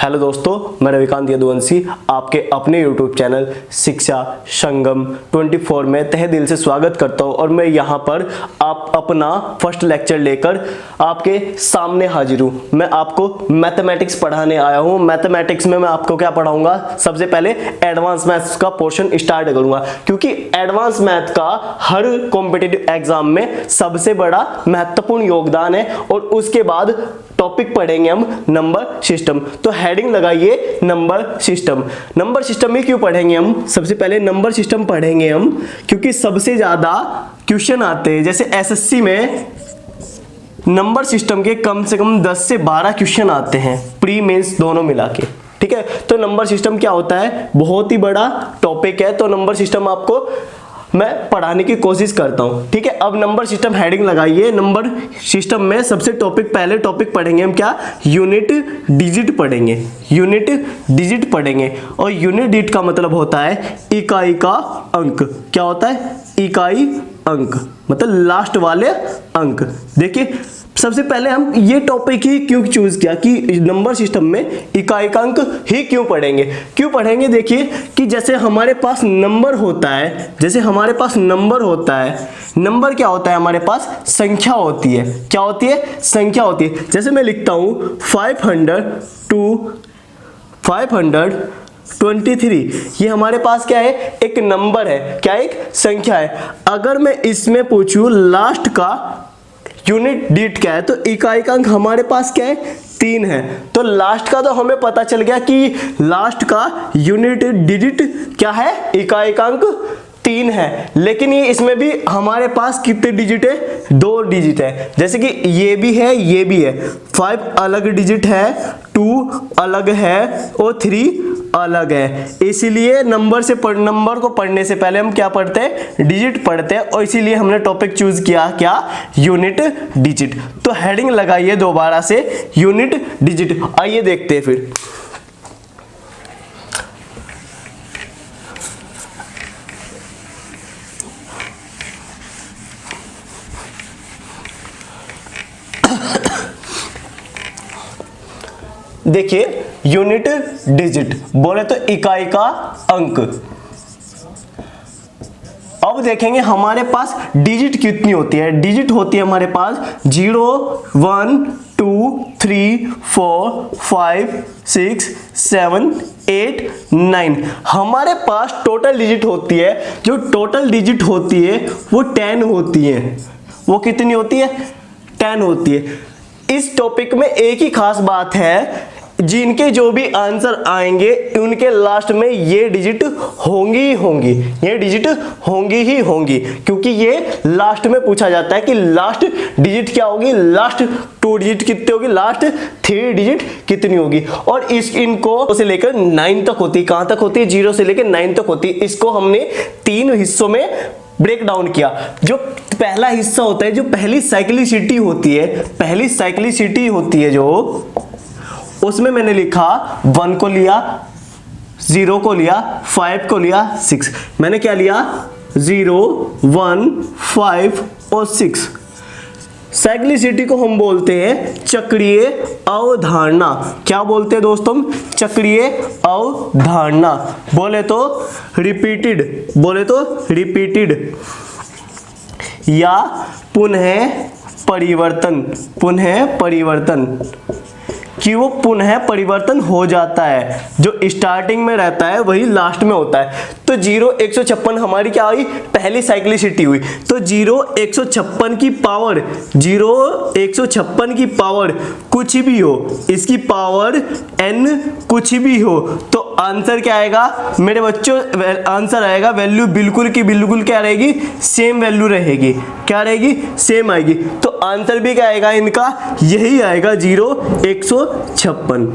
Hello दोस्तों, मैं रविकांत यदुवंशी आपके अपने YouTube चैनल शिक्षा संगम 24 में तहे दिल से स्वागत करता हूं। और मैं यहां पर आप अपना फर्स्ट लेक्चर लेकर आपके सामने हाजिर हूं। मैं आपको मैथमेटिक्स पढ़ाने आया हूं। मैथमेटिक्स में मैं आपको क्या पढ़ाऊंगा? सबसे पहले एडवांस मैथ्स का पोर्शन स्टार्ट करूंगा, क्योंकि एडवांस मैथ का हर कॉम्पिटिटिव एग्जाम में सबसे बड़ा महत्वपूर्ण योगदान है। और उसके बाद टॉपिक पढ़ेंगे हम नंबर सिस्टम। तो हेडिंग लगाइए नंबर सिस्टम। नंबर सिस्टम में क्यों पढ़ेंगे हम? सबसे पहले नंबर सिस्टम पढ़ेंगे हम क्योंकि सबसे ज्यादा क्वेश्चन आते हैं। जैसे एसएससी में नंबर सिस्टम के कम से कम 10 से 12 क्वेश्चन आते हैं, प्री मेंस दोनों मिला के। ठीक है, तो नंबर सिस्टम क्या होता है? बहुत ही बड़ा टॉपिक है। तो नंबर सिस्टम आपको मैं पढ़ाने की कोशिश करता हूं। ठीक है, अब नंबर सिस्टम हेडिंग लगाइए। नंबर सिस्टम में सबसे पहले टॉपिक पढ़ेंगे हम क्या? यूनिट डिजिट पढ़ेंगे। यूनिट डिजिट पढ़ेंगे। और यूनिट डिजिट का मतलब होता है इकाई का अंक। क्या होता है? इकाई अंक, मतलब लास्ट वाले अंक। देखिए, सबसे पहले हम ये टॉपिक ही क्यों चूज किया कि नंबर सिस्टम में इकाई का अंक ही क्यों पढ़ेंगे? देखिए कि जैसे हमारे पास नंबर होता है, नंबर क्या होता है? हमारे पास संख्या होती है। क्या होती है? संख्या होती है। जैसे मैं लिखता हूं 500 to 523, ये हमारे पास क्या है? एक नंबर है। क्या? एक संख्या है। अगर मैं इसमें पूछूं लास्ट का यूनिट डिजिट क्या है, तो इकाई का अंक हमारे पास क्या है? 3 है। तो लास्ट का तो हमें पता चल गया कि लास्ट का यूनिट डिजिट क्या है? इकाई का अंक 3 है। लेकिन ये इसमें भी हमारे पास कितने डिजिट है? 2 डिजिट है। जैसे कि ये भी है, ये भी है। 5 अलग डिजिट है, 2 अलग है और 3 अलग है। इसीलिए नंबर को पढ़ने से पहले हम क्या पढ़ते हैं? डिजिट पढ़ते हैं। और इसीलिए हमने टॉपिक चूज किया क्या? Unit digit. तो हेडिंग लगाइए दोबारा से यूनिट डिजिट। आइए देखते हैं फिर। देखिए, यूनिट डिजिट बोले तो इकाई का अंक। अब देखेंगे हमारे पास डिजिट कितनी होती है। डिजिट होती है हमारे पास 0 1 2 3 4 5 6 7 8 9। हमारे पास टोटल डिजिट होती है। जो टोटल डिजिट होती है वो 10 होती है। वो कितनी होती है? 10 होती है। इस टॉपिक में एक ही खास बात है, जिनके जो भी आंसर आएंगे उनके लास्ट में ये डिजिट होंगी ही होंगी। ये डिजिट होंगी ही होंगी, क्योंकि ये लास्ट में पूछा जाता है कि लास्ट डिजिट क्या होगी, लास्ट 2 डिजिट कितनी होगी, लास्ट 3 डिजिट कितनी होगी। और इनको से लेकर 9 तक होती है। कहां तक होती है? 0 से लेकर 9 तक होती है। इसको हमने 3 हिस्सों में ब्रेक डाउन किया। जो पहला हिस्सा होता है, जो पहली साइक्लिसिटी होती है जो, उसमें मैंने लिखा 1 को लिया, 0 को लिया, 5 को लिया, 6। मैंने क्या लिया? 0 1 5 और 6। साइक्लिसिटी को हम बोलते हैं चक्रीय अवधारणा। क्या बोलते हैं दोस्तों? चक्रीय अवधारणा। बोले तो रिपीटेड या पुनः परिवर्तन कि वो पुनः परिवर्तन हो जाता है। जो स्टार्टिंग में रहता है वही लास्ट में होता है। तो 0 156 हमारी क्या हुई? पहली साइक्लिसिटी हुई। तो 0 156 की पावर कुछ भी हो, इसकी पावर n कुछ भी हो, तो आंसर क्या आएगा मेरे बच्चों? आंसर आएगा वैल्यू बिल्कुल की बिल्कुल क्या रहेगी? सेम वैल्यू रहेगी। क्या रहेगी? सेम आएगी। तो आंसर भी क्या आएगा इनका? यही आएगा 0 156।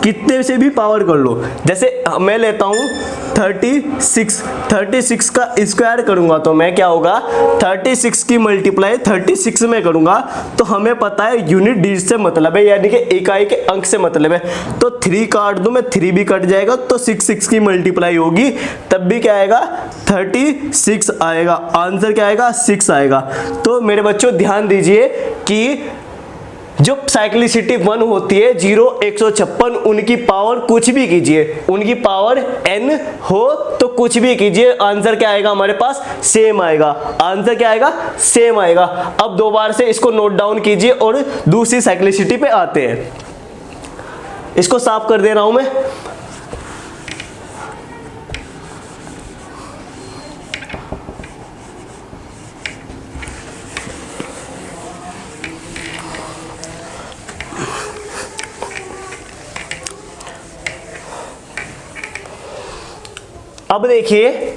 कितने से भी पावर कर लो। जैसे मैं लेता हूं 36 का स्क्वायर करूंगा तो मैं क्या होगा? 36 की मल्टीप्लाई 36 में करूंगा तो हमें पता है यूनिट डिजिट से मतलब है, यानी कि इकाई के अंक से मतलब है। तो 3 काट दूं मैं, 3 भी कट जाएगा, तो 6 की मल्टीप्लाई होगी तब भी क्या आएगा? 36 आएगा। आंसर क्या आएगा? 6 आएगा। तो मेरे बच्चों ध्यान दीजिए कि जो साइक्लिसिटी 1 होती है 0, 156, उनकी पावर कुछ भी कीजिए, उनकी पावर n हो तो कुछ भी कीजिए, आंसर क्या आएगा हमारे पास, सेम आएगा। आंसर क्या आएगा, सेम आएगा। अब दोबारा से इसको नोट डाउन कीजिए और दूसरी साइक्लिसिटी पे आते हैं। इसको साफ कर दे रहा हूं मैं। अब देखिए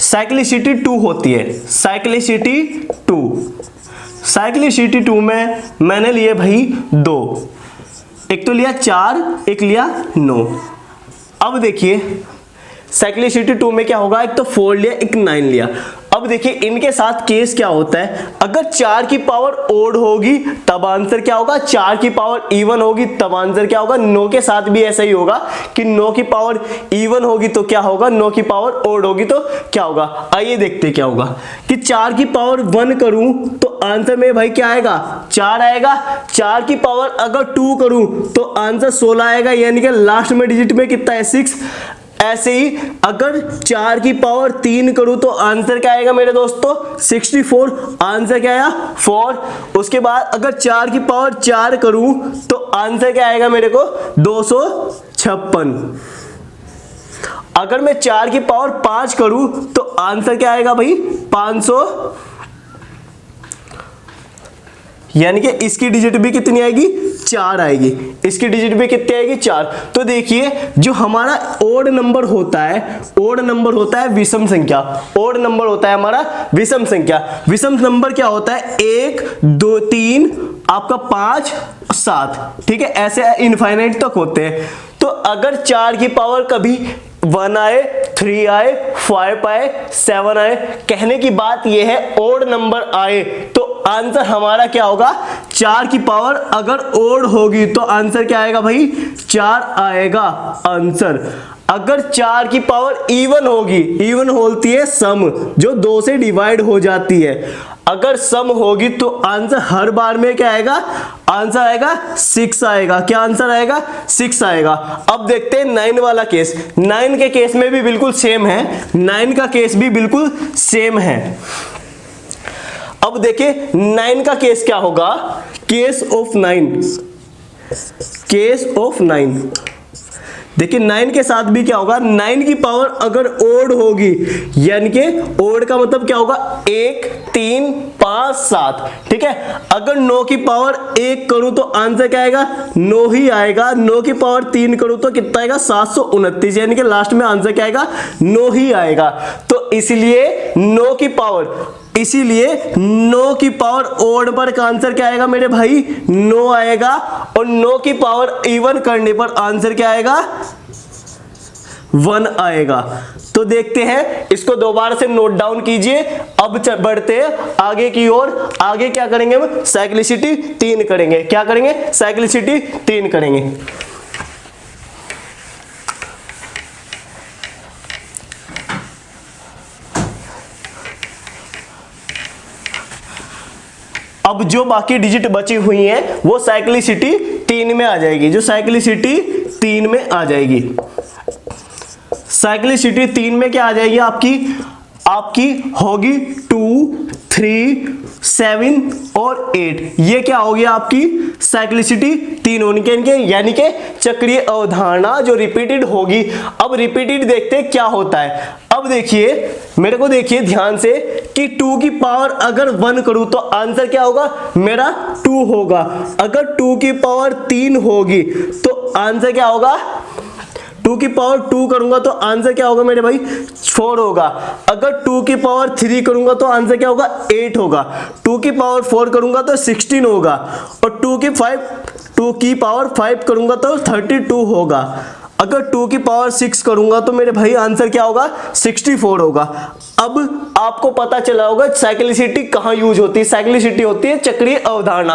साइक्लिसिटी 2 होती है, साइक्लिसिटी 2, साइक्लिसिटी 2 में मैंने लिए भाई 2, एक तो लिया 4, एक लिया 9। अब देखिए साइक्लिसिटी 2 में क्या होगा, एक तो 4 लिया, एक 9 लिया। अब देखिए इनके साथ केस क्या होता है, अगर 4 की पावर ओड होगी तब आंसर क्या होगा, 4 की पावर इवन होगी तब आंसर क्या होगा। 9 के साथ भी ऐसा ही होगा कि 9 की पावर इवन होगी तो क्या होगा, 9 की पावर ओड होगी तो क्या होगा। आइए देखते क्या होगा कि 4 की पावर 1 करूं तो आंसर में भाई क्या आएगा, 4 आएगा। 4 की पावर अगर 2 करूं तो आंसर 16 आएगा, यानी कि लास्ट में डिजिट में कितना है, 6। ऐसे ही अगर 4 की पावर 3 करूं तो आंसर क्या आएगा मेरे दोस्तों, 64। आंसर क्या आया, 4। उसके बाद अगर 4 की पावर 4 करूं तो आंसर क्या आएगा मेरे को, 256। अगर मैं 4 की पावर 5 करूं तो आंसर क्या आएगा भाई, 500, यानी कि इसकी डिजिट भी कितनी आएगी, 4 आएगी। इसकी डिजिट भी कितनी आएगी, 4। तो देखिए जो हमारा ओड नंबर होता है, ओड नंबर होता है विषम संख्या, ओड नंबर होता है हमारा विषम संख्या। विषम नंबर क्या होता है, 1, 2, 3, आपका 5, 7, ठीक है, ऐसे इनफाइनाइट तक होते हैं। तो अगर 4 की पावर कभी 1 आए, 3 आए, 5 आए, 7 आए, कहने की बात यह है ओड नंबर आए तो आंसर हमारा क्या होगा, 4 की पावर अगर ओड होगी तो आंसर क्या आएगा भाई, 4 आएगा आंसर। अगर 4 की पावर इवन होगी, इवन होती है सम, जो 2 से डिवाइड हो जाती है, अगर सम होगी तो आंसर हर बार में क्या आएगा, आंसर आएगा 6 आएगा। क्या आंसर आएगा, 6 आएगा। अब देखते हैं 9 वाला केस। 9 के केस में भी बिल्कुल सेम है, 9 का केस भी बिल्कुल सेम है। अब देखिए 9 का केस क्या होगा, केस ऑफ 9, केस ऑफ 9। देखिए 9 के साथ भी क्या होगा, 9 की पावर अगर ओड होगी, यानी कि ओड का मतलब क्या होगा, 1, 3, 5, 7, ठीक है। अगर 9 की पावर 1 करूं तो आंसर क्या आएगा, 9 ही आएगा। 9 की पावर 3 करूं तो कितना आएगा, 729, यानी कि लास्ट में आंसर क्या आएगा, 9 ही आएगा। तो इसलिए 9 की पावर, इसीलिए 9 की पावर ओड पर का आंसर क्या आएगा मेरे भाई, 9 आएगा। और 9 की पावर इवन करने पर आंसर क्या आएगा, 1 आएगा। तो देखते हैं, इसको दोबारा से नोट डाउन कीजिए। अब बढ़ते हैं आगे की ओर। आगे क्या करेंगे हम, साइक्लिसिटी 3 करेंगे। क्या करेंगे, साइक्लिसिटी 3 करेंगे। अब जो बाकी डिजिट बची हुई हैं वो साइक्लिसिटी 3 में आ जाएगी, जो साइक्लिसिटी 3 में आ जाएगी। साइक्लिसिटी 3 में क्या आ जाएगी आपकी होगी 2, 3, 7 और 8। ये क्या हो गया आपकी साइक्लिसिटी 3 होने के, यानी कि चक्रीय अवधारणा जो रिपीटेड होगी। अब रिपीटेड देखते हैं क्या होता है। अब देखिए मेरे को, देखिए ध्यान से कि 2 की पावर अगर 1 करूं तो आंसर क्या होगा मेरा, 2 होगा। अगर 2 की पावर 3 होगी तो आंसर क्या होगा, 2 की पावर 2 करूंगा तो आंसर क्या होगा मेरे भाई, 4 होगा। अगर 2 की पावर 3 करूंगा तो आंसर क्या होगा, 8 होगा। 2 की पावर 4 करूंगा तो 16 होगा। और 2 की पावर 5 करूंगा तो 32 होगा। अगर 2 की पावर 6 करूंगा तो मेरे भाई आंसर क्या होगा, 64 होगा। अब आपको पता चला होगा साइक्लिसिटी कहां यूज होती है। साइक्लिसिटी होती है चक्रीय अवधारणा।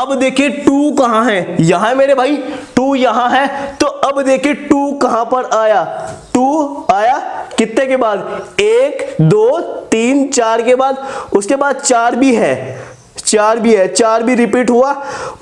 अब देखिए 2 कहां है, यहां है मेरे भाई, 2 यहां है। तो अब देखिए 2 कहां पर आया, 2 आया कितने के बाद, 1, 2, 3, 4 के बाद। उसके बाद 4 भी है, 4 भी है, 4 भी रिपीट हुआ।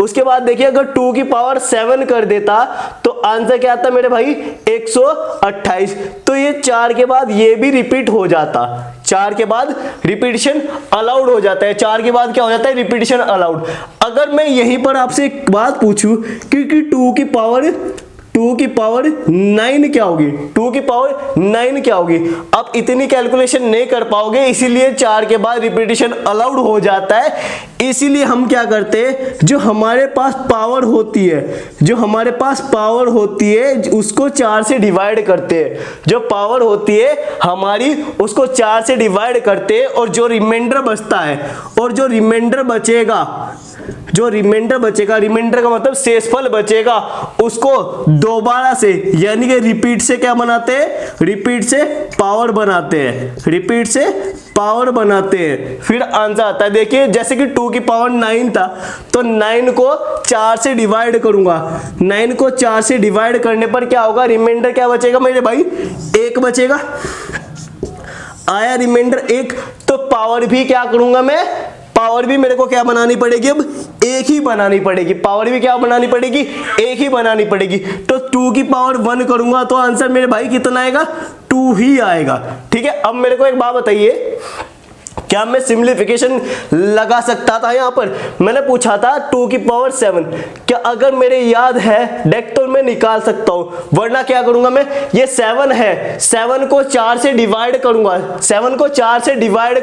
उसके बाद देखिए अगर 2 की पावर 7 कर देता तो आंसर क्या आता मेरे भाई 128। तो ये 4 के बाद ये भी रिपीट हो जाता, 4 के बाद रिपीटिशन अलाउड हो जाता है, 4 के बाद क्या हो जाता है रिपीटिशन अलाउड। अगर मैं यहीं पर आपसे एक बात पूछूं क्योंकि 2 की पावर 9 क्या होगी, 2 की पावर 9 क्या होगी, आप इतनी कैलकुलेशन नहीं कर पाओगे, इसीलिए 4 के बाद रिपीटिशन अलाउड हो जाता है। इसीलिए हम क्या करते हैं, जो हमारे पास पावर होती है उसको 4 से डिवाइड करते हैं, जो पावर होती है हमारी उसको 4 से डिवाइड करते हैं, और जो रिमाइंडर बचता है और जो रिमाइंडर बचेगा, रिमाइंडर का मतलब शेषफल बचेगा, उसको दोबारा से यानी कि रिपीट से क्या बनाते हैं, रिपीट से पावर बनाते हैं, फिर आंसर आता है। देखिए जैसे कि 2 की पावर 9 था तो 9 को 4 से डिवाइड करूंगा, 9 को 4 से डिवाइड करने पर क्या होगा, रिमाइंडर क्या बचेगा मेरे भाई 1 बचेगा, आया रिमाइंडर 1। तो पावर भी क्या करूंगा मैं, पावर भी मेरे को क्या बनानी पड़ेगी, अब 1 ही बनानी पड़ेगी, पावर भी क्या बनानी पड़ेगी 1 ही बनानी पड़ेगी। तो 2 की पावर 1 करूंगा तो आंसर मेरे भाई कितना आएगा 2 ही आएगा। ठीक है, अब मेरे को एक बात बताइए, क्या मैं सिंप्लीफिकेशन लगा सकता था? यहां पर मैंने पूछा था 2 की पावर 7, क्या अगर मेरे याद है डायरेक्ट तो मैं निकाल सकता हूं, वरना क्या करूंगा मैं, ये 7 है, 7 को 4 से डिवाइड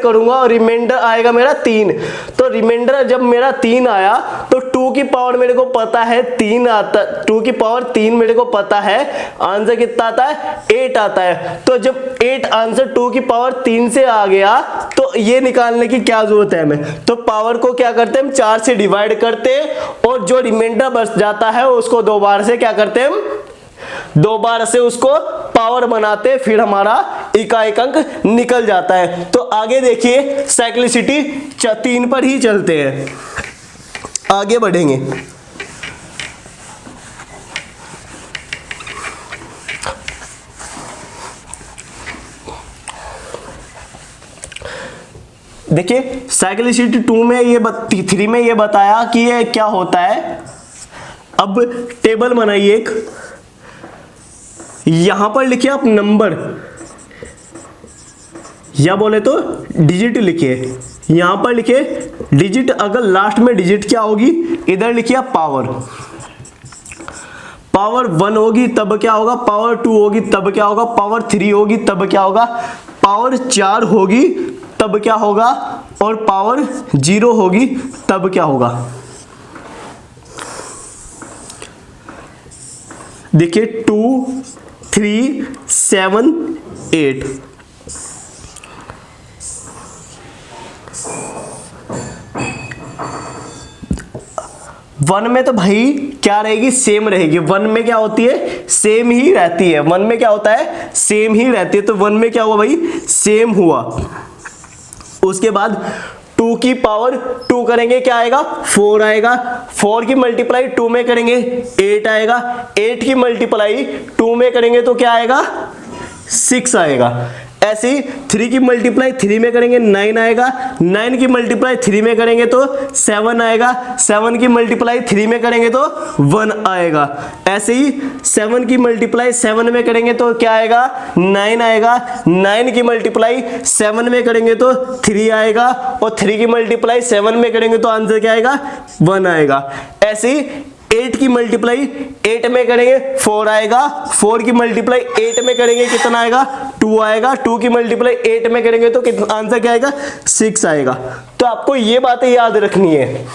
करूंगा, और रिमाइंडर आएगा मेरा 3। तो रिमाइंडर जब मेरा 3 आया तो 2 की पावर मेरे को पता है 3 आता, 2 की पावर 3 मेरे को पता है, आंसर कितना आता है 8 आता है। तो जब 8 आंसर 2 की पावर 3 से आ गया तो ये निकालने की क्या जरूरत है हमें, तो पावर को क्या करते हैं हम 4 से डिवाइड करते हैं, और जो रिमाइंडर बच जाता है उसको दोबारा से क्या करते हैं हम, दोबारा से उसको पावर बनाते, फिर हमारा इकाई अंक निकल जाता है। तो आगे देखिए साइक्लिसिटी 3 पर ही चलते हैं, आगे बढ़ेंगे। देखिए साइक्लिसिटी 2 में ये 3 में ये बताया कि ये क्या होता है। अब टेबल बनाइए एक, यहां पर लिखिए आप नंबर, या बोले तो डिजिट लिखिए, यहां पर लिखिए डिजिट, अगर लास्ट में डिजिट क्या होगी इधर लिखिए पावर 1 होगी तब क्या होगा, पावर 2 होगी तब क्या होगा, पावर 3 होगी तब क्या होगा, पावर 4 होगी तब क्या होगा, और पावर 0 होगी तब क्या होगा। देखिए 2 3 7 8, वन में तो भाई क्या रहेगी, सेम रहेगी, वन में क्या होती है सेम ही रहती है, वन में क्या होता है सेम ही रहती है, तो वन में क्या हुआ भाई सेम हुआ। उसके बाद 2 की पावर 2 करेंगे क्या आएगा 4 आएगा, 4 की मल्टीप्लाई 2 में करेंगे 8 आएगा, 8 की मल्टीप्लाई 2 में करेंगे तो क्या आएगा 6 आएगा। ऐसे ही 3 की मल्टीप्लाई 3 में करेंगे 9 आएगा, 9 की मल्टीप्लाई 3 में करेंगे तो 7 आएगा, 7 की मल्टीप्लाई 3 में करेंगे तो 1 आएगा। ऐसे ही 7 की मल्टीप्लाई 7 में करेंगे तो क्या आएगा 9 आएगा, 9 की मल्टीप्लाई 7 में करेंगे तो 3 आएगा, और 3 की मल्टीप्लाई 7 में करेंगे तो आंसर क्या आएगा 1 आएगा। ऐसे ही 8 की मल्टीप्लाई 8 में करेंगे 4 आएगा, 4 की मल्टीप्लाई 8 में करेंगे कितना आएगा 2 आएगा, 2 की मल्टीप्लाई 8 में करेंगे तो कितना आंसर क्या आएगा 6 आएगा। तो आपको ये बातें याद रखनी है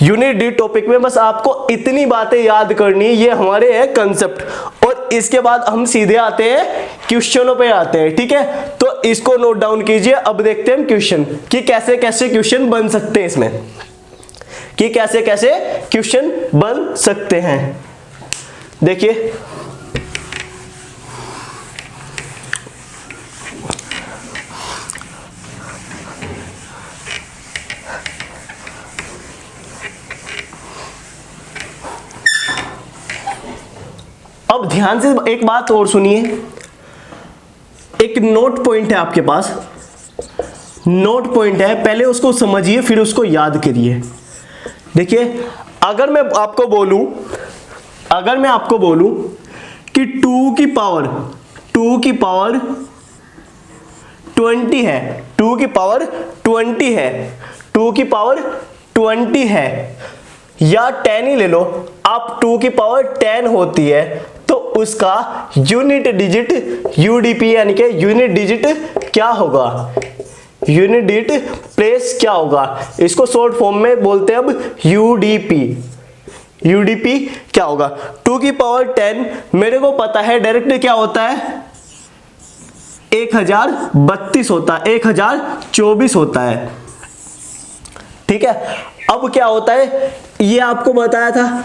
यूनिट डी टॉपिक में, बस आपको इतनी बातें याद करनी है, ये हमारे है कंसेप्ट। और इसके बाद हम सीधे आते हैं क्वेश्चनों पे आते हैं, ठीक है। तो इसको नोट डाउन कीजिए। अब देखते हैं हम क्वेश्चन कि कैसे कैसे क्वेश्चन बन सकते हैं इसमें, कि कैसे कैसे क्वेश्चन बन सकते हैं। देखिए अब ध्यान से एक बात और सुनिए, एक नोट पॉइंट है आपके पास, नोट पॉइंट है, पहले उसको समझिए फिर उसको याद करिए। देखिए अगर मैं आपको बोलूं कि 2 की पावर 20 है, 2 की पावर 20 है, 2 की पावर 20 है, या 10 ही ले लो आप, 2 की पावर 10 होती है तो उसका यूनिट डिजिट यूडीपी यानी कि यूनिट डिजिट क्या होगा, यूनिट डिजिट प्लेस क्या होगा, इसको शॉर्ट फॉर्म में बोलते हैं अब यूडीपी। यूडीपी क्या होगा, 2 की पावर 10 मेरे को पता है डायरेक्ट क्या होता है, 1032 होता है, 1024 होता है, ठीक है। अब क्या होता है, ये आपको बताया था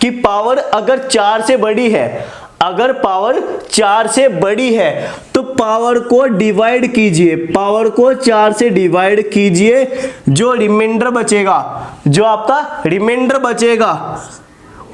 कि पावर अगर 4 से बड़ी है, अगर पावर 4 से बड़ी है तो पावर को डिवाइड कीजिए, पावर को 4 से डिवाइड कीजिए, जो रिमाइंडर बचेगा, जो आपका रिमाइंडर बचेगा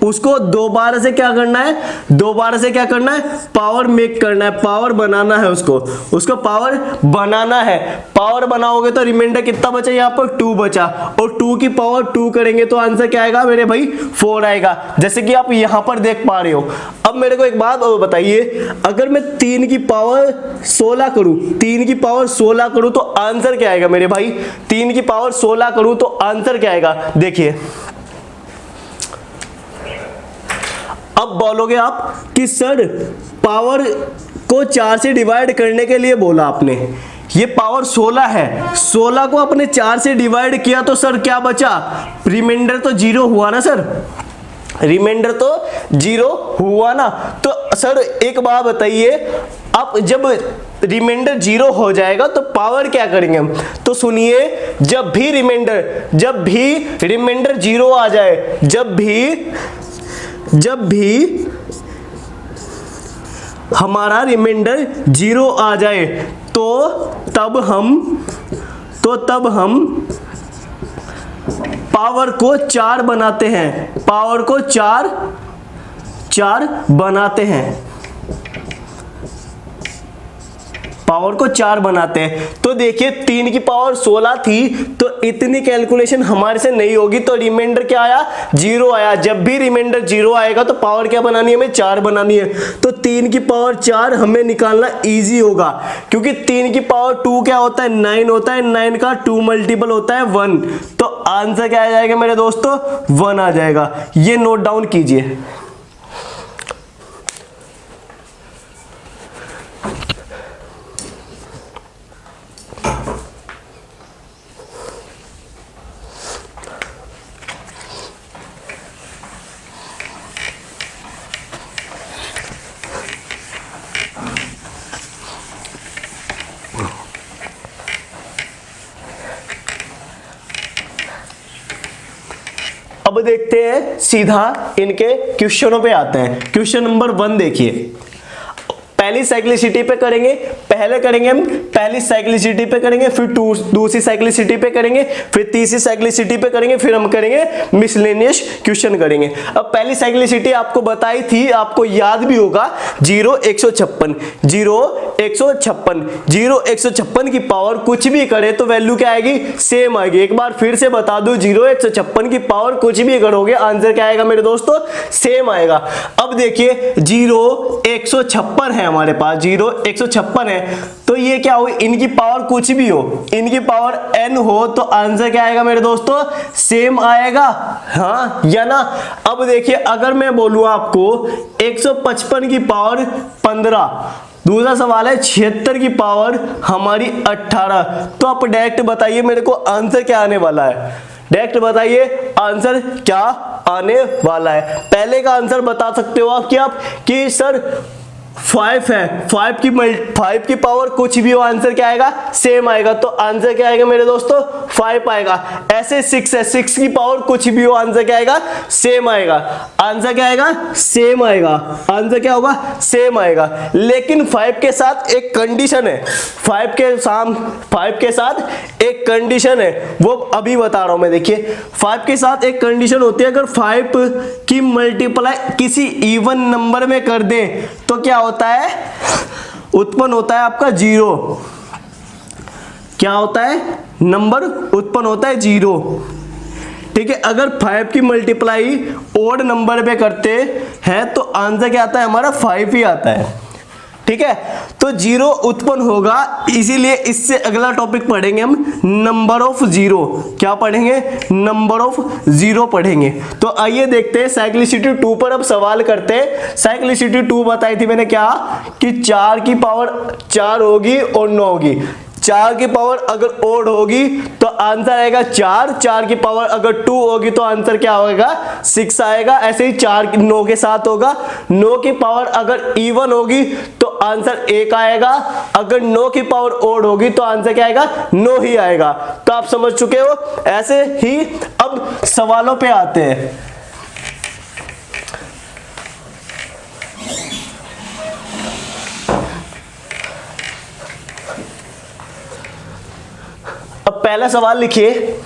उसको दोबारा से क्या करना है, दोबारा से क्या करना है, पावर मेक करना है, पावर बनाना है, उसको पावर बनाना है। पावर बनाओगे तो रिमाइंडर कितना बचा, यहाँ पर 2 बचा, और 2 की पावर 2 करेंगे तो आंसर क्या आएगा मेरे भाई, 4 आएगा, जैसे कि आप यहाँ पर देख पा रहे हो। अब मेरे को एक बात और बताइए, अगर मैं 3 की पावर 16 करूं, 3 की पावर 16 करूं तो आंसर क्या आएगा मेरे भाई, 3 की पावर 16 करूं तो आंसर क्या आएगा, देखिए। अब बोलोगे आप कि सर पावर को 4 से डिवाइड करने के लिए बोला आपने, ये पावर 16 है, 16 को अपने 4 से डिवाइड किया तो सर क्या बचा, रिमाइंडर तो 0 हुआ ना सर, रिमाइंडर तो 0 हुआ ना। तो सर एक बात बताइए, अब जब रिमाइंडर 0 हो जाएगा तो पावर क्या करेंगे हम, तो सुनिए, जब भी रिमाइंडर 0 आ जाए, जब भी हमारा रिमाइंडर 0 आ जाए तो तब हम पावर को 4 बनाते हैं, पावर को 4 बनाते हैं, पावर को 4 बनाते हैं। तो देखिए 3 की पावर 16 थी तो इतनी कैलकुलेशन हमारे से नहीं होगी, तो रिमाइंडर क्या आया, 0 आया। जब भी रिमाइंडर 0 आएगा तो पावर क्या बनानी है, हमें 4 बनानी है। तो 3 की पावर 4 हमें निकालना इजी होगा, क्योंकि 3 की पावर 2 क्या होता है, 9 होता है, 9 का 2 मल्टीपल होता है 1, तो आंसर क्या आ जाएगा मेरे दोस्तों, 1 आ जाएगा। ये नोट डाउन कीजिए। अब देखते हैं सीधा इनके क्वेश्चनों पे आते हैं। क्वेश्चन नंबर 1 देखिए, पहली साइक्लिसिटी पे करेंगे, पहले करेंगे हम पहली साइक्लिसिटी पे करेंगे, फिर दूसरी साइक्लिसिटी पे करेंगे, फिर तीसरी साइक्लिसिटी पे करेंगे, फिर हम करेंगे मिसलेनियस क्वेश्चन करेंगे। अब पहली साइक्लिसिटी आपको बताई थी, आपको याद भी होगा, 0 156, 0 156, 0 156 की पावर कुछ भी करे तो वैल्यू क्या आएगी, सेम आएगी। एक बार फिर से बता दूं, 0 156 की पावर कुछ भी करोगे आंसर क्या आएगा मेरे दोस्तों, सेम आएगा। अब देखिए 0 156 है हमारे पास, 0 156 है, तो ये क्या हो, इनकी पावर कुछ भी हो, इनकी पावर n हो तो आंसर क्या आएगा मेरे दोस्तों, सेम आएगा, हाँ या ना। अब देखिए अगर मैं बोलूं आपको 155 की पावर 15, दूसरा सवाल है 76 की पावर हमारी 18, तो आप डायरेक्ट बताइए मेरे को आंसर क्या आने वाला है, डायरेक्ट बताइए आंसर क्या आने वाला है। पहले का आंसर बता सकते हो आप कि सर 5 है, 5 की पावर कुछ भी हो आंसर क्या आएगा, सेम आएगा, तो आंसर क्या आएगा मेरे दोस्तों, 5 आएगा। ऐसे 6 है, 6 की पावर कुछ भी हो आंसर क्या आएगा, सेम आएगा। आंसर क्या आएगा, सेम आएगा। आंसर क्या होगा, सेम आएगा। लेकिन 5 के साथ एक कंडीशन है, 5 के साथ एक कंडीशन है, वो अभी बता रहा हूं मैं। देखिए 5 के साथ एक कंडीशन होती है, अगर 5 की मल्टीप्लाई किसी इवन नंबर में कर दें तो क्या होता है, उत्पन्न होता है आपका 0। क्या होता है, नंबर उत्पन्न होता है 0। ठीक है, अगर 5 की मल्टीप्लाई ओड नंबर पे करते हैं तो आंसर क्या आता है हमारा 5 ही आता है। ठीक है, तो 0 उत्पन्न होगा, इसीलिए इससे अगला टॉपिक पढ़ेंगे हम नंबर ऑफ 0। क्या पढ़ेंगे, नंबर ऑफ 0 पढ़ेंगे। तो आइए देखते हैं साइक्लिसिटी 2 पर अब सवाल करते हैं। साइक्लिसिटी 2 बताई थी मैंने क्या, कि 4 की पावर 4 होगी और 9 होगी। 4 की पावर अगर ओड होगी तो आंसर आएगा 4, 4 की पावर अगर 2 होगी तो आंसर क्या होगा 6 आएगा। ऐसे ही 4 9 के साथ होगा, 9 की पावर अगर इवन होगी तो आंसर 1 आएगा, अगर 9 की पावर ओड होगी तो आंसर क्या आएगा 9 ही आएगा। तो आप समझ चुके हो। ऐसे ही अब सवालों पे आते हैं। अब पहला सवाल लिखिए,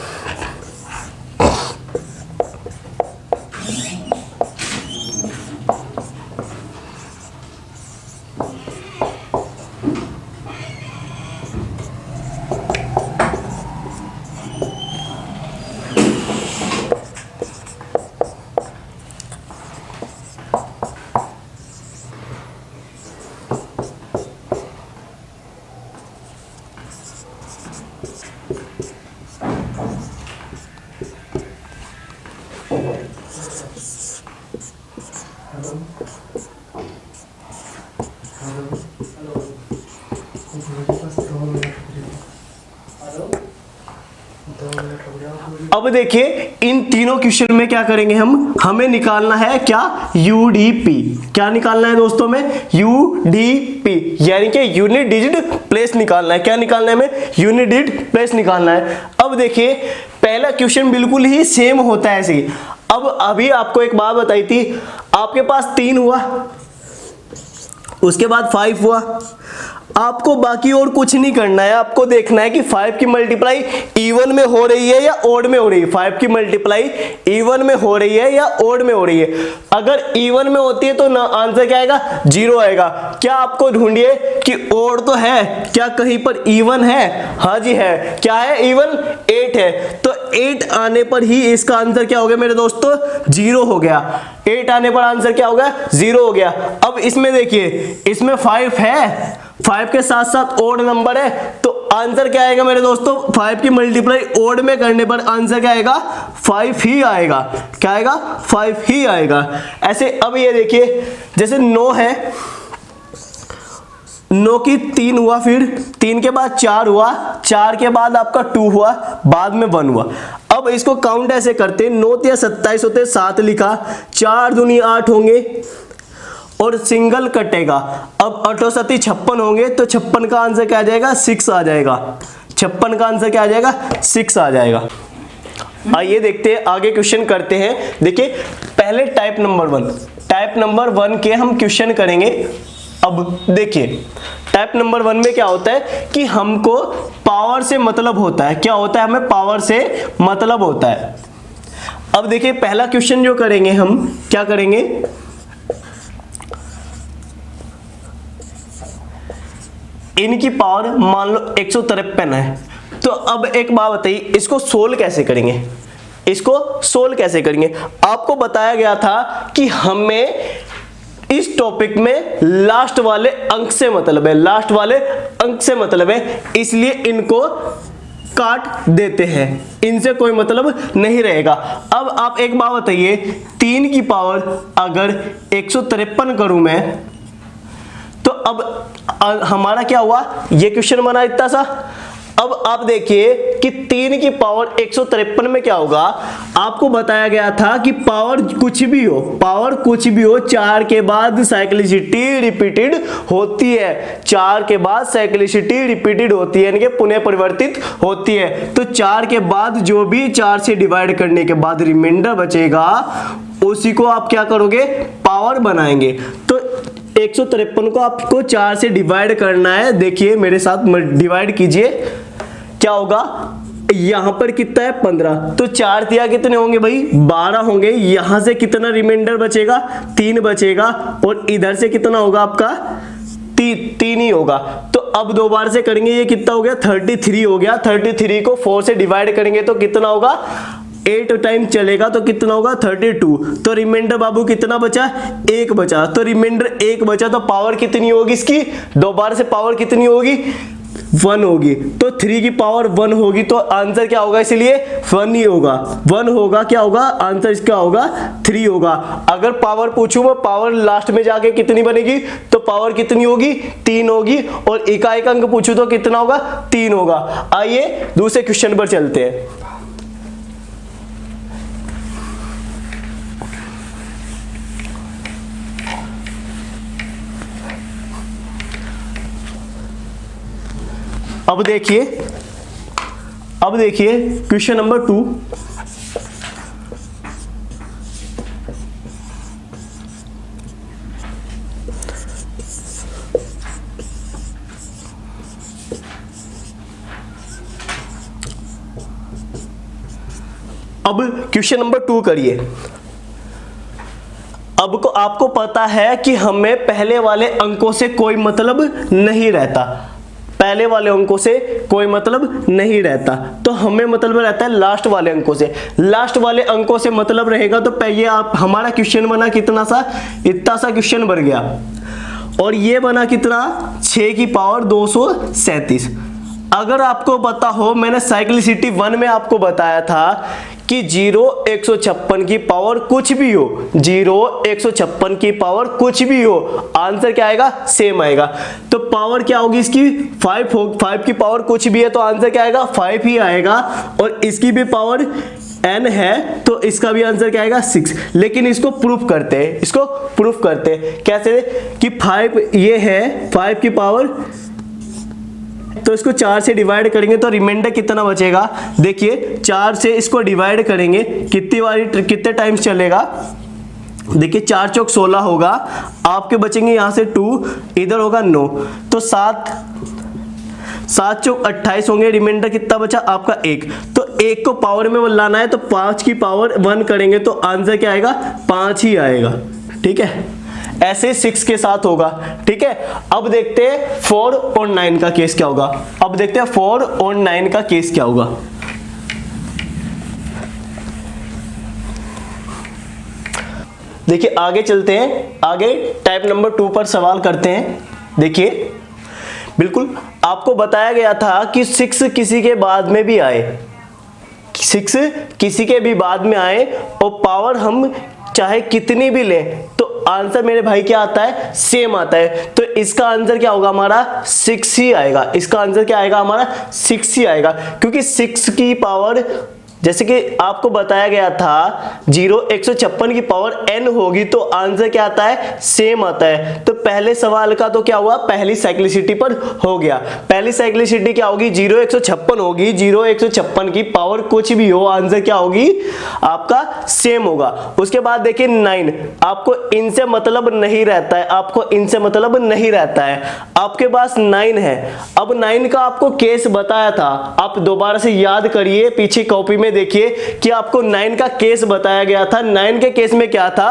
अब देखिए इन तीनों क्वेश्चन में क्या करेंगे हम, हमें निकालना है क्या, यूडीपी। क्या निकालना है दोस्तों में, यूडीपी, यानी कि यूनिट डिजिट प्लेस निकालना है। क्या निकालना है हमें, यूनिट डिजिट प्लेस निकालना है। अब देखिए पहला क्वेश्चन बिल्कुल ही सेम होता है ऐसे ही। अब अभी आपको एक बात बताई थी, आपके पास 3 हुआ, उसके बाद 5 हुआ, आपको बाकी और कुछ नहीं करना है। आपको देखना है कि 5 की मल्टीप्लाई इवन में हो रही है या ओड में हो रही है। 5 की मल्टीप्लाई इवन में हो रही है या ओड में हो रही है। अगर इवन में होती है तो ना आंसर क्या आएगा 0 आएगा। क्या आपको ढूंढिए कि ओड तो है, क्या कहीं पर इवन है, हाँ जी है। क्या है इवन, 8 है, तो 8 आने पर ही इसका आंसर क्या हो गया मेरे दोस्तों 0 हो गया। 8 आने पर आंसर क्या हो गया 0 हो गया। अब इसमें देखिए इसमें 5 है, 5 के साथ साथ ओड नंबर है, तो आंसर क्या आएगा मेरे दोस्तों 5 की मल्टीप्लाई ओड में करने पर आंसर क्या आएगा 5 ही आएगा। क्या आएगा 5 ही आएगा। ऐसे अब ये देखिए जैसे 9 है, 9 की 3 हुआ, फिर 3 के बाद 4 हुआ, 4 के बाद आपका 2 हुआ, बाद में 1 हुआ। अब इसको काउंट ऐसे करते, 9 या 27 होते, 7 लिखा, 4 दूनी 8 होंगे और सिंगल कटेगा। अब 8 सती 56 होंगे, तो 56 का आंसर क्या आ जाएगा 6 आ जाएगा। 56 का आंसर क्या आ जाएगा 6 आ जाएगा। आइए देखते हैं आगे क्वेश्चन करते हैं। देखिए पहले टाइप नंबर 1 के हम क्वेश्चन करेंगे। अब देखिए टाइप नंबर 1 में क्या होता है कि हमको पावर से मतलब होता है। क्या होता है, हमें पावर से मतलब होता है। अब देखिए पहला क्वेश्चन जो करेंगे हम, क्या करेंगे, इनकी पावर मान लो 153 है। तो अब एक बात बताइए, इसको सोल्व कैसे करेंगे, इसको सोल्व कैसे करेंगे। आपको बताया गया था कि हमें इस टॉपिक में लास्ट वाले अंक से मतलब है, लास्ट वाले अंक से मतलब है, इसलिए इनको काट देते हैं, इनसे कोई मतलब नहीं रहेगा। अब आप एक बात बताइए, 3 की पावर अगर 153 करूं मैं, तो अब हमारा क्या हुआ, ये क्वेश्चन बना इतना सा। अब आप देखिए कि 3 की पावर 153 में क्या होगा। आपको बताया गया था कि पावर कुछ भी हो, 4 के बाद साइक्लिसिटी रिपीटेड होती है। 4 के बाद साइक्लिसिटी रिपीटेड होती है, यानी कि पुनः परिवर्तित होती है। तो 4 के बाद जो भी 4 से डिवाइड करने के बाद रिमाइंडर बचेगा, उसी को आप क्या करोगे, पावर बनाएंगे। तो 153 को आपको 4 से डिवाइड करना है। देखिए मेरे साथ डिवाइड कीजिए, क्या होगा, यहां पर कितना है 15, तो 4 दिया कितने होंगे भाई 12 होंगे। यहां से कितना रिमाइंडर बचेगा 3 बचेगा, और इधर से कितना होगा आपका 3 ही होगा। तो अब दो बार से करेंगे, ये कितना हो गया 33 हो गया। 33 को 4 से डिवाइड करेंगे तो कितना होगा, 8 टाइम चलेगा तो कितना होगा 32। तो रिमाइंडर बाबू कितना बचा, 1 बचा। तो रिमाइंडर 1 बचा तो पावर कितनी होगी इसकी, दोबारा से पावर कितनी होगी, 1 होगी। तो 3 की पावर 1 होगी तो आंसर क्या होगा, इसलिए 1 ही होगा। 1 होगा, क्या होगा आंसर इसका होगा 3 होगा। अगर पावर पूछूं मैं, पावर लास्ट में जाके कितनी बनेगी, तो पावर कितनी होगी 3 होगी। और इकाई का अंक पूछूं तो कितना होगा 3 होगा। आइए दूसरे क्वेश्चन पर चलते हैं। अब देखिए क्वेश्चन नंबर 2। अब क्वेश्चन नंबर 2 करिए। अब को आपको पता है कि हमें पहले वाले अंकों से कोई मतलब नहीं रहता, पहले वाले अंकों से कोई मतलब नहीं रहता, तो हमें मतलब रहता है लास्ट वाले अंकों से। लास्ट वाले अंकों से मतलब रहेगा तो पहले आप हमारा क्वेश्चन बना कितना सा, इतना सा क्वेश्चन बन गया। और ये बना कितना 6 की पावर 237। अगर आपको पता हो, मैंने साइक्लिसिटी 1 में आपको बताया था कि 0 156 की पावर कुछ भी हो, 0 156 की पावर कुछ भी हो, आंसर क्या आएगा सेम आएगा। तो पावर क्या होगी इसकी 5 की पावर कुछ भी है तो आंसर क्या आएगा 5 ही आएगा। और इसकी भी पावर n है तो इसका भी आंसर क्या आएगा 6। लेकिन इसको प्रूफ करते हैं, कैसे कि 5 ये है 5 की पावर, तो इसको 4 से डिवाइड करेंगे तो रिमाइंडर कितना बचेगा। देखिए 4 से इसको डिवाइड करेंगे कितने टाइम्स चलेगा। देखिए 4 चौक 16 होगा, आपके बचेंगे यहां से 2, इधर होगा 9, तो 7 चौक 28 होंगे। रिमाइंडर कितना बचा आपका 1। तो 1 को पावर में लाना है तो 5 की पावर 1 करेंगे तो आंसर क्या आएगा 5 ही आएगा। ठीक है, ऐसे 6 के साथ होगा। ठीक है, अब देखते हैं 4 और 9 का केस क्या होगा। अब देखते हैं 4 और 9 का केस क्या होगा। देखिए आगे चलते हैं, आगे टाइप नंबर 2 पर सवाल करते हैं। देखिए बिल्कुल आपको बताया गया था कि 6 किसी के बाद में भी आए, 6 किसी के भी बाद में आए और पावर हम चाहे कितनी भी लें तो आंसर मेरे भाई क्या आता है सेम आता है। तो इसका आंसर क्या होगा हमारा 6 ही आएगा। इसका आंसर क्या आएगा हमारा 6 ही आएगा, क्योंकि 6 की पावर जैसे कि आपको बताया गया था 0 156 की पावर n होगी तो आंसर क्या आता है सेम आता है। तो पहले सवाल का तो क्या हुआ, पहली साइक्लिसिटी पर हो गया। पहली साइक्लिसिटी क्या होगी 0 156 होगी, 0 156 की पावर कुछ भी हो आंसर क्या होगी आपका सेम होगा। उसके बाद देखिए 9, आपको इनसे मतलब नहीं रहता है, आपको इनसे मतलब नहीं रहता है, आपके पास 9 है। अब 9 का आपको केस बताया था, आप दोबारा से याद करिए, पीछे कॉपी में देखिए कि आपको 9 का केस बताया गया था। 9 के केस में क्या था,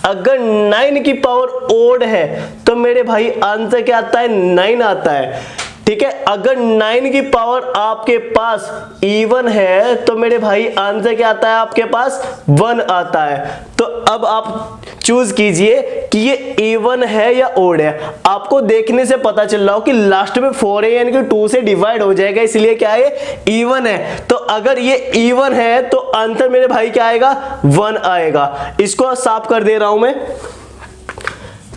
अगर 9 की पावर ओड है तो मेरे भाई आंसर क्या आता है 9 आता है। ठीक है, अगर 9 की पावर आपके पास इवन है तो मेरे भाई आंसर क्या आता है आपके पास 1 आता है। तो अब आप चूज कीजिए कि ये इवन है या ओड है। आपको देखने से पता चल रहा हो कि लास्ट में 4 है यानी कि 2 से डिवाइड हो जाएगा, इसलिए क्या है इवन है। तो अगर ये इवन है तो आंसर मेरे भाई क्या आएगा 1 आएगा। इसको साफ कर दे रहा हूं मैं।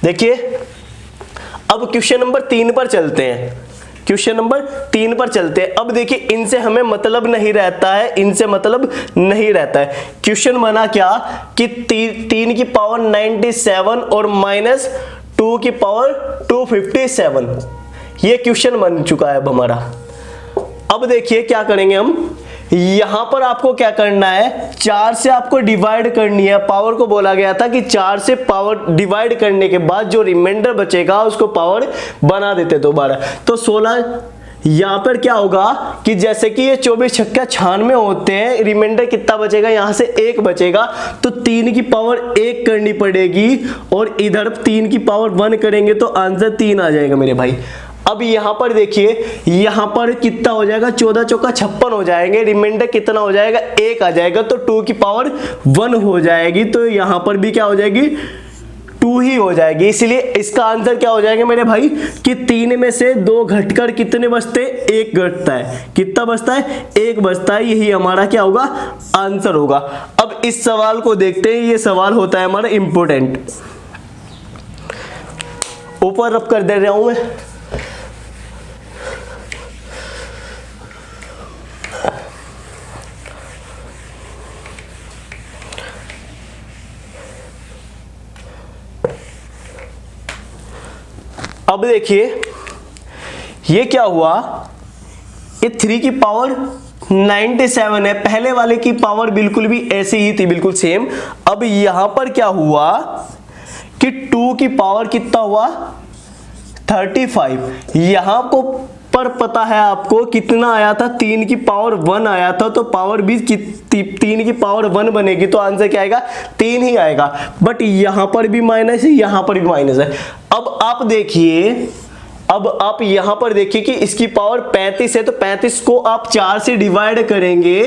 देखिए अब क्वेश्चन नंबर 3 पर चलते हैं। क्वेश्चन नंबर 3 पर चलते हैं। अब देखिए इनसे हमें मतलब नहीं रहता है, इनसे मतलब नहीं रहता है। क्वेश्चन बना क्या कि 3 की पावर 97 और -2 की पावर 257, ये क्वेश्चन बन चुका है अब हमारा। अब देखिए क्या करेंगे हम, यहां पर आपको क्या करना है 4 से आपको डिवाइड करनी है। पावर को बोला गया था कि 4 से पावर डिवाइड करने के बाद जो रिमाइंडर बचेगा उसको पावर बना देते दोबारा। तो 16 यहां पर क्या होगा कि जैसे कि ये 24 छक्का 96 होते हैं, रिमाइंडर कितना बचेगा यहां से 1 बचेगा, तो 3 की पावर 1 करनी पड़ेगी और इधर 3 की पावर 1 करेंगे तो आंसर 3 आ जाएगा मेरे भाई। अब यहाँ पर देखिए, यहाँ पर कितना हो जाएगा, 14 चौका 56 हो जाएंगे, रिमाइंडर कितना हो जाएगा, 1 आ जाएगा, तो 2 की पावर 1 हो जाएगी। तो यहाँ पर भी क्या हो जाएगी, 2 ही हो जाएगी। इसलिए इसका आंसर क्या हो जाएगा मेरे भाई कि 3 में से 2 घटकर कितने बचते, 1 घटता है। कितना बचता है, 1 बचता है। यही हमारा क्या होगा, आंसर होगा। अब इस सवाल को देखते हैं, ये सवाल होता है हमारा इंपोर्टेंट। ऊपर रब कर दे रहा हूं मैं। अब देखिए ये क्या हुआ, ये 3 की पावर 97 है, पहले वाले की पावर बिल्कुल भी ऐसी ही थी, बिल्कुल सेम। अब यहां पर क्या हुआ कि 2 की पावर कितना हुआ, 35। यहां को पर पता है आपको कितना आया था, 3 की पावर 1 आया था, तो पावर भी 3 की पावर 1 बनेगी, तो आंसर क्या आएगा, 3 ही आएगा। बट यहां पर भी माइनस है, यहां पर भी माइनस है। अब आप देखिए, अब आप यहां पर देखिए कि इसकी पावर 35 है, तो 35 को आप 4 से डिवाइड करेंगे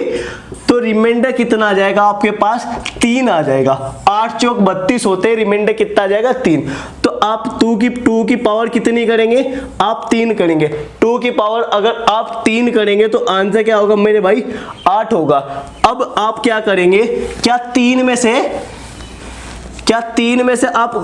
तो रिमाइंडर कितना आ जाएगा आपके पास, 3 आ जाएगा। 8 चौक 32 होते हैं, रिमाइंडर कितना आ जाएगा, 3। तो आप 2 की पावर कितनी करेंगे, आप 3 करेंगे। 2 की पावर अगर आप 3 करेंगे तो आंसर क्या होगा मेरे भाई, 8 होगा। अब आप क्या करेंगे, क्या 3 में से आप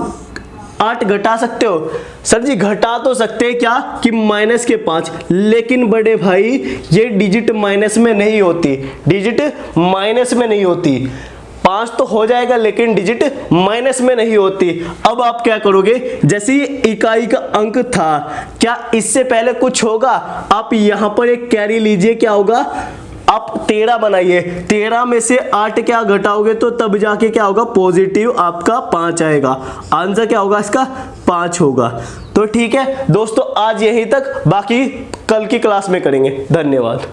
8 घटा सकते हो? सर जी घटा तो सकते हैं, क्या कि माइनस के 5, लेकिन बड़े भाई ये डिजिट माइनस में नहीं होती, डिजिट माइनस में नहीं होती। 5 तो हो जाएगा लेकिन डिजिट माइनस में नहीं होती। अब आप क्या करोगे, जैसे इकाई का अंक था, क्या इससे पहले कुछ होगा, आप यहां पर एक कैरी लीजिए, क्या होगा, आप 13 बनाइए, 13 में से 8 क्या घटाओगे तो तब जाके क्या होगा, पॉजिटिव आपका 5 आएगा। आंसर क्या होगा इसका, 5 होगा। तो ठीक है दोस्तों, आज यहीं तक, बाकी कल की क्लास में करेंगे। धन्यवाद।